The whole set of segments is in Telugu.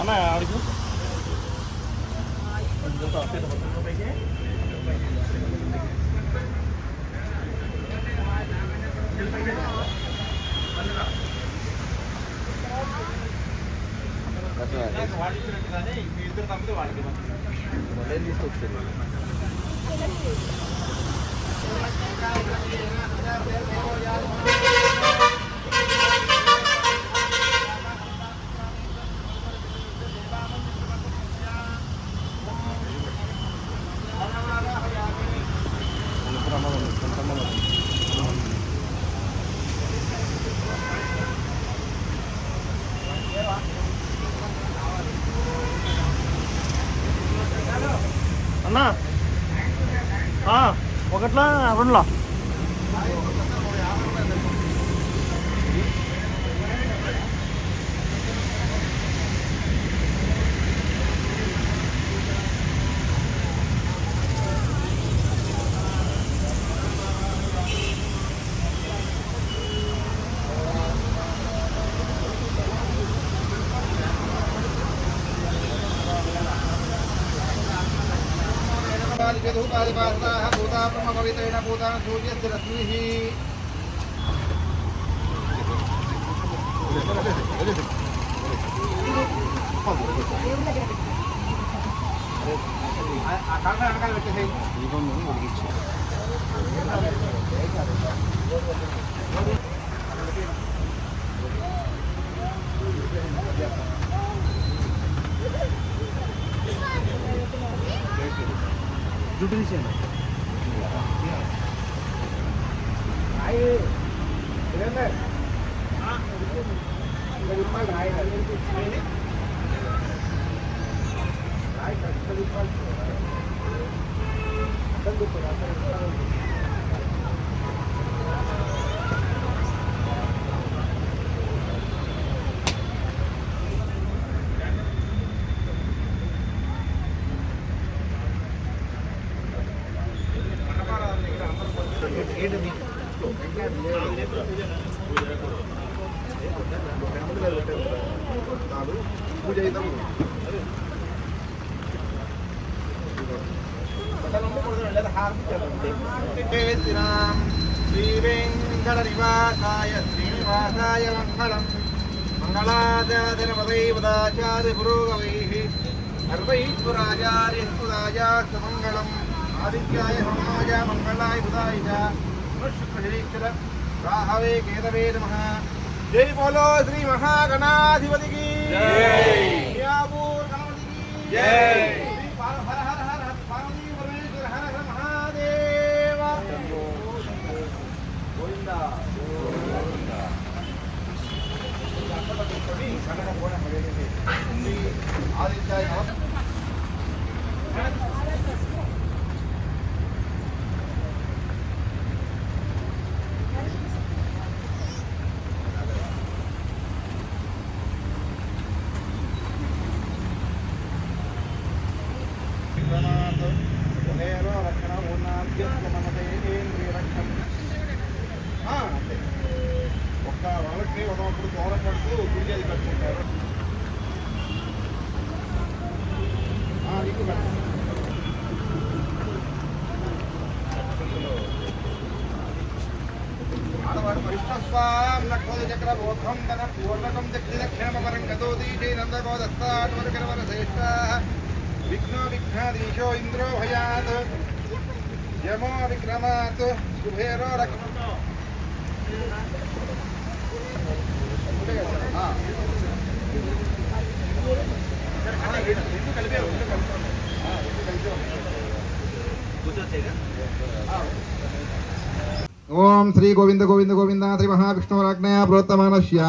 అన్న అడుగు ఇద్దరు తప్పితే వాళ్ళకి తీసుకొచ్చారు. అన్నా ఒకట్లా రెండులా भूता ब्रह्मपवित्रेण भूता सूर्यस्य रश्मिः जुटली से ना आई इधर हां इधर ऊपर आई है राइट इधर ऊपर बंद ऊपर आता है पूजा श्रीवेंकटनिवासाय श्रीनिवासाय मंगलम् मंगलाचार्य पुरोगमैः सर्वैश्वराचार्यस्तुदायास्तु मंगलम् आदित्याय सोमाय मंगलाय बुधाय च शुक्रशरीक्षर राहवे केतवे नमः। जय बोलो श्री महागणाधिपति की जय, याबूर गणपति की जय, हर हर हर हर पार्वती परमेश्वर हर हर महादेव गोविंदा गोविंदा। आदित्याय వాళ్ళకి ఒకప్పుడు దూర కడుతూ గుడి అది కట్టుకుంటారు. ఆడవాడు పరిష్ఠస్వాం నక్కోద చక్ర బోధం ధన పూర్ణకం దక్షి దక్షిణమరం గతోదీ నందగోదస్తాటవరకరవర శ్రేష్ఠ విఘ్నో విఘ్నాధీశో ఇంద్రో భయాత్ యమో విక్రమాత్ కుబేరో రక్ష ओम श्री गोविंद गोविंद गोविंद श्री महाविष्णुराज्ञया प्रोत्तमानस्य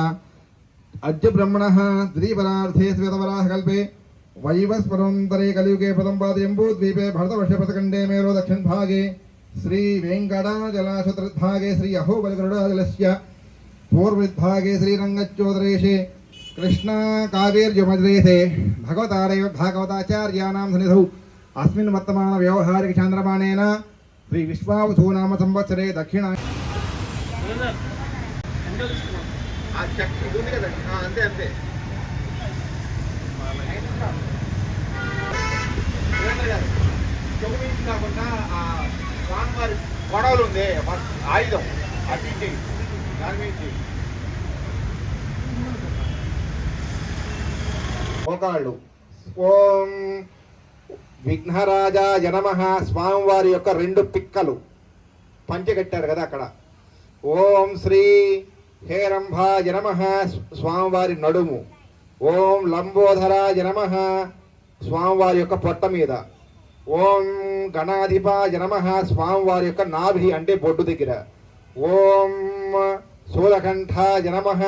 अद्य ब्रह्मणः द्विपरार्थे श्वेतवराहकल्पे वैवस्वतंत्रे कलियुगे प्रथमपादयम्बूद्वीपे भरतवर्षप्रथखण्डे मेरो दक्षिण भागे श्री वेङ्कटाचलाशतृद्भागे श्री अहोबलगरुडाचलस्य पूर्वभागे श्रीरङ्गच्योदरेशे कृष्ण कावेर्यमद्रेशे भगवतारेव भागवताचार्याणां सन्निधौ अस्मिन् वर्तमान व्यवहारिक चान्द्रमानेन श्री विश्वावसु नाम संवत्सरे दक्षिणा अंते अंते చెవుమించి కాకుండా ఆ స్వామివారి గొడవలు ఉంది ఆయుధం అటు చేయి దాని మీద చేయి మోకాళ్ళు. ఓం విఘ్నరాజాయ నమః. స్వామివారి యొక్క రెండు పిక్కలు పంచగట్టారు కదా అక్కడ. ఓం శ్రీ హేరంభాయ నమః. స్వామివారి నడుము. ఓం లంబోదరాయ నమః. స్వామివారి యొక్క పొట్ట మీద. ఓం గణాధిపాయ నమః. స్వామివారి యొక్క నాభి అంటే బొడ్డు దగ్గర. ఓం శూలకంఠాయ నమః.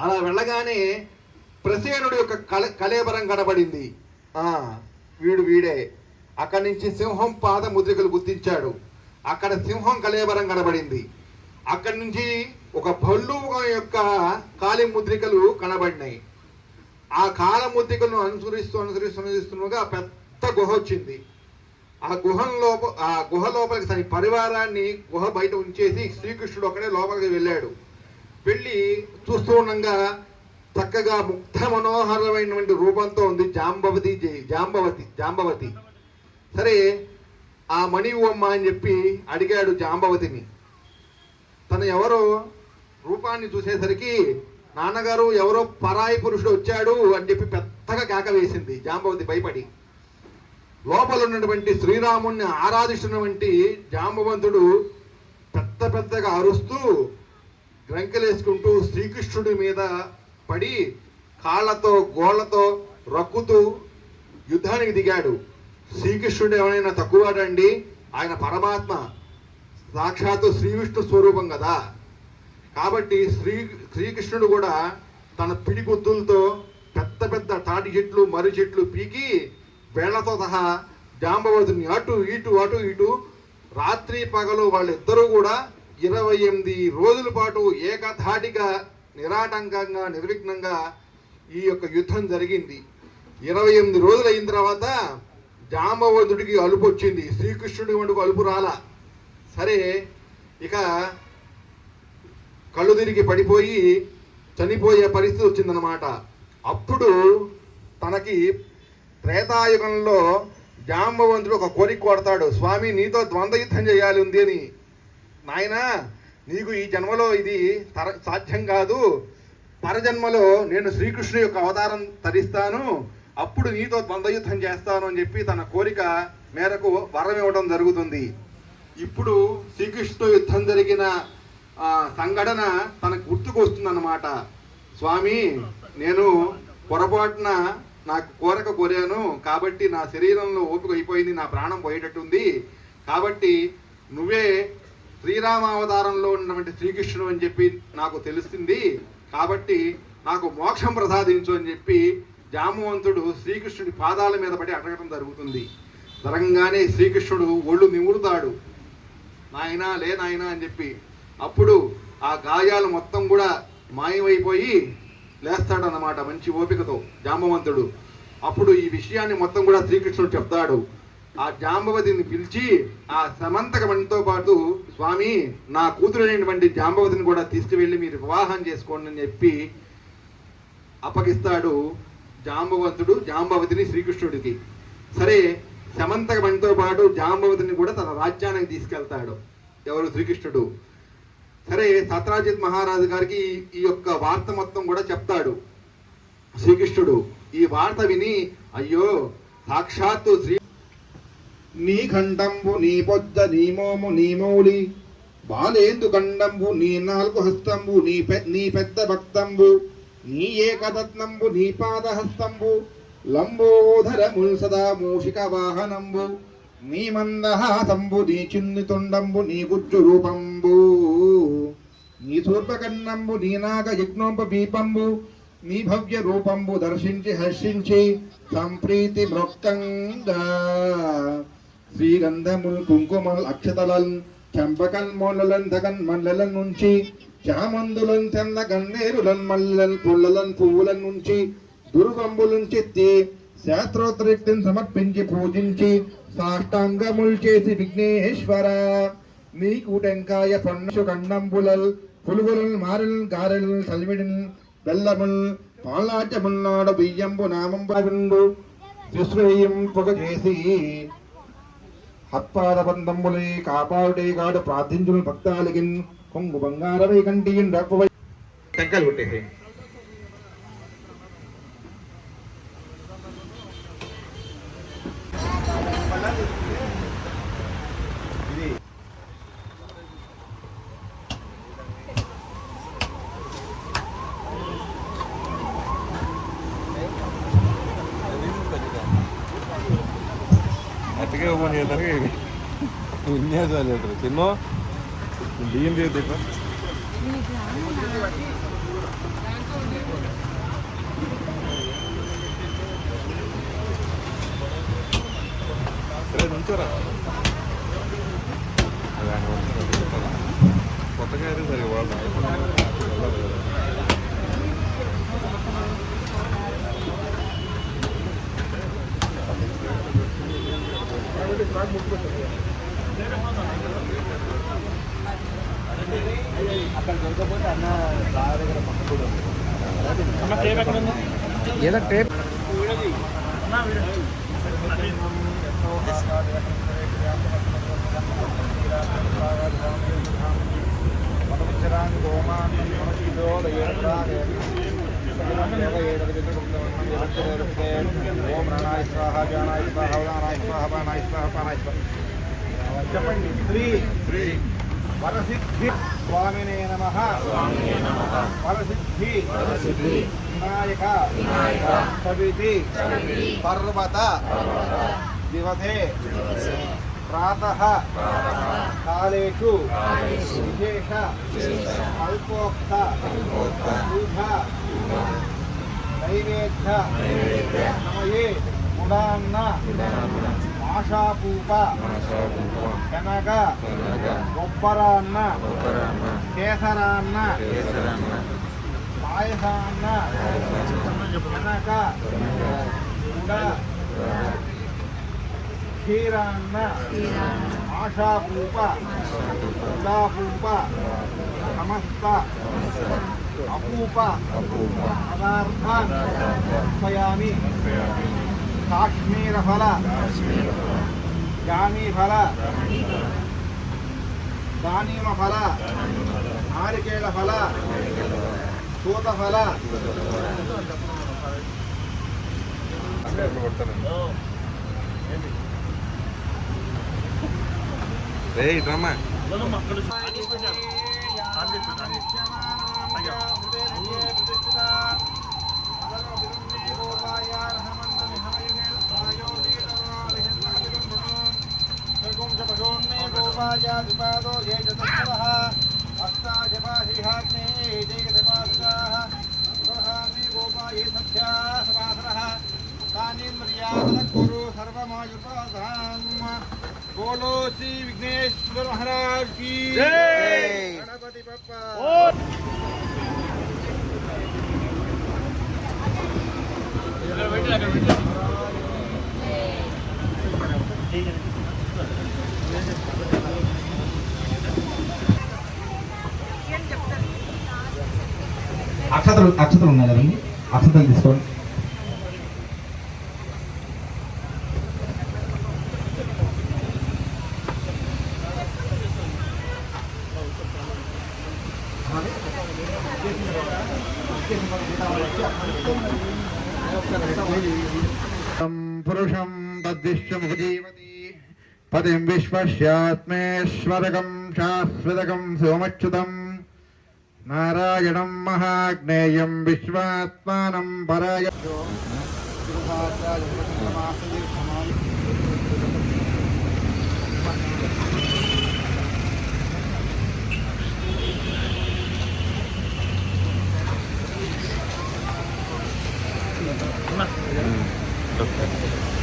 అలా వెళ్ళగానే ప్రసేనుడు యొక్క కళేబరం కనబడింది. వీడే. అక్కడి నుంచి సింహం పాద ముద్రికలు గుర్తించాడు. అక్కడ సింహం కళేబరం కనబడింది. అక్కడి నుంచి ఒక భల్లు యొక్క కాలి ముద్రికలు కనబడినాయి. ఆ కాల ముద్రికలను అనుసరిస్తున్నగా పెద్ద గుహ వచ్చింది. ఆ గుహ లోపలికి తన పరివారాన్ని గుహ బయట ఉంచేసి శ్రీకృష్ణుడు అక్కడే లోపలికి వెళ్ళాడు. వెళ్ళి చూస్తూ ఉండగా చక్కగా ముగ్ధ మనోహరమైనటువంటి రూపంతో ఉంది జాంబవతి. సరే ఆ మణి అమ్మ అని చెప్పి అడిగాడు జాంబవతిని. తను ఎవరో రూపాన్ని చూసేసరికి నాన్నగారు ఎవరో పరాయి పురుషుడు వచ్చాడు అని చెప్పి పెద్దగా కేక వేసింది జాంబవతి భయపడి. లోపల ఉన్నటువంటి శ్రీరాముణ్ణి ఆరాధిస్తున్నటువంటి జాంబవంతుడు పెద్దగా అరుస్తూ గ్రంకెలేసుకుంటూ శ్రీకృష్ణుడి మీద పడి కాళ్ళతో గోళ్లతో రక్కుతూ యుద్ధానికి దిగాడు. శ్రీకృష్ణుడు ఎవరైనా తక్కువడండి? ఆయన పరమాత్మ, సాక్షాత్తు శ్రీ విష్ణు స్వరూపం కదా. కాబట్టి శ్రీకృష్ణుడు కూడా తన పిడిగుద్దులతో పెద్ద తాటి చెట్లు మర్రి చెట్లు పీకి వేళ్లతో సహా జాంబవతిని అటు ఇటు రాత్రి పగలు వాళ్ళిద్దరూ కూడా 28 రోజుల పాటు ఏకధాటిగా నిరాటంకంగా నిర్విఘ్నంగా ఈ యొక్క యుద్ధం జరిగింది. 28 రోజులు అయిన తర్వాత జాంబవంతుడికి అలుపు వచ్చింది. శ్రీకృష్ణుడి వండుకు అలుపు రాలా. సరే ఇక కళ్ళు తిరిగి పడిపోయి చనిపోయే పరిస్థితి వచ్చిందనమాట. అప్పుడు తనకి త్రేతాయుగంలో జాంబవంతుడు ఒక కోరిక కొడతాడు. స్వామి, నీతో ద్వంద్వ యుద్ధం చేయాలి ఉంది అని. నాయనా, నీకు ఈ జన్మలో ఇది సాధ్యం కాదు. పరజన్మలో నేను శ్రీకృష్ణుడి యొక్క అవతారం ధరిస్తాను, అప్పుడు నీతో ద్వంద్వయుద్ధం చేస్తాను అని చెప్పి తన కోరిక మేరకు వరం ఇవ్వడం జరుగుతుంది. ఇప్పుడు శ్రీకృష్ణుడు యుద్ధం జరిగిన సంఘటన తనకు గుర్తుకు వస్తుందన్నమాట. స్వామి, నేను పొరపాటున నాకు కోరాను కాబట్టి నా శరీరంలో ఓపిక అయిపోయింది, నా ప్రాణం పోయేటట్టుంది. కాబట్టి నువ్వే శ్రీరామావతారంలో ఉన్నటువంటి శ్రీకృష్ణుడు అని చెప్పి నాకు తెలుస్తుంది. కాబట్టి నాకు మోక్షం ప్రసాదించు అని చెప్పి జాంబవంతుడు శ్రీకృష్ణుడి పాదాల మీద పడి అడగడం జరుగుతుంది. జరగంగానే శ్రీకృష్ణుడు ఒళ్ళు నిమురుతాడు. నాయనా లే నాయనా అని చెప్పి. అప్పుడు ఆ గాయాలు మొత్తం కూడా మాయమైపోయి లేస్తాడు అన్నమాట మంచి ఓపికతో జాంబవంతుడు. అప్పుడు ఈ విషయాన్ని మొత్తం కూడా శ్రీకృష్ణుడు చెప్తాడు. ఆ జాంబవతిని పిలిచి ఆ సమంతక మణితో పాటు, స్వామి, నా కూతురైనటువంటి జాంబవతిని కూడా తీసుకువెళ్ళి మీరు వివాహం చేసుకోండి అని చెప్పి అప్పగిస్తాడు జాంబవంతుడు జాంబవతిని శ్రీకృష్ణుడికి. సరే సమంతక మణితో పాటు జాంబవతిని కూడా తన రాజ్యానికి తీసుకెళ్తాడు ఎవరు? శ్రీకృష్ణుడు. సరే సత్రాజిత్ మహారాజు గారికి ఈ యొక్క వార్త మొత్తం కూడా చెప్తాడు శ్రీకృష్ణుడు. ఈ వార్త విని, అయ్యో, సాక్షాత్తు శ్రీ నీ ఖండంబు నీ పొద్ద నీ మోము నీ మౌలి బాలేందు ఖండంబు నీ 4 హస్తంబు నీ పెద్ద భక్తంబు నీ ఏకదత్నంబు నీ పాదహస్తంబు లంబోధరముల్ సదా మూషిక వాహనంబు నీ మందహాసంబు నీ చిన్ని తొండంబు నీ గుజ్జు రూపంబు నీ శూర్పకన్నంబు నీ నాగ యజ్ఞోపీపంబు నీ భవ్య రూపంబు దర్శించి హర్షించి సంప్రీతి మృక్కంగా శ్రీగంధముల్ కుంకుమల్ అక్షతలల్ చంపకల్ మొల్లలన్ దగన్ మల్లలన్ నుంచి చామందులన్ తెల్ల గన్నేరులన్ మల్లెల్ పుల్లలన్ పువ్వులన్ నుంచి దుర్గంబులను చెత్తి శాస్త్రోత్తరీక్తిని సమర్పించి పూజించి సాష్టాంగముల్ చేసి విఘ్నేశ్వర నీకు టెంకాయ పన్నసు కండంబులల్ పులుగులన్ మారెల్ గారెల్ సల్మిడిన్ బెల్లముల్ పాలాచమన్నాడు బియ్యంపు నామంబు శ్రేయం పొగ చేసి హత్పాదబంధములే కాపాడుటే కాడు ప్రార్థించును భక్తాలిగిన్ కొంగు బంగారవై కంటియిన్ రప్పవై టెంకాయలు కొట్టేసి ಅಟ್ಟಿಗೆ ಹೋಗೋಣ ಹೇಳ್ತಾರೆ ವಿನ್ಯಾಸ ಅಲ್ಲಿ ಹೇಳ್ತಾರೆ ತಿನ್ನೋ ಏನು ಹೇಳ್ತೈತ సరే నుంచోరా కొత్తగా అయితే సరే వాళ్ళు అక్కడ దొరకపోతే అన్న దగ్గర పక్క ఏదో టేప్ ఓం ప్రాణాయ స్వాహ జ్ఞానాయ స్వాహ ఉదానాయ స్వాహ పానాయ స్వాహ పానాయ స్వాహ చెప్పండి శ్రీ వరసిద్ధి స్వామినే నమః వరసిద్ధి వినాయక సవితి పర్వత దివసే ప్రాతః కాలేషు విశేష అల్పోక్త శుభ నైవేద్య సమయే గుడాన్న ఆశాపూప శనగ కొబ్బరాన్న కేసరాన్న పాయసాన్న శనగ గుడ క్షీరాన్న ఆశాపూప గుడాపూప సమస్త అపూప పదార్థాన్ సమర్పయామి కాశ్మీర ఫల జామీ ఫల దానిమ ఫల నారికేళ ఫల సూత ఫల రే ఇట్రమ్మా बोलो श्री विघ्नेश्वर महाराज की जय। गणपति बप्पा అక్షతలు ఉన్నాయి కదండి, అక్షతలు తీసుకోండి. పురుషం తద్విశ్వముపజీవతి పదిం విశ్వస్యాత్మేశ్వరకం శాశ్వతకం శివమచ్యుతం నారాయణం మహాజ్ఞేయం విశ్వాత్మానం పరాయ ఓకే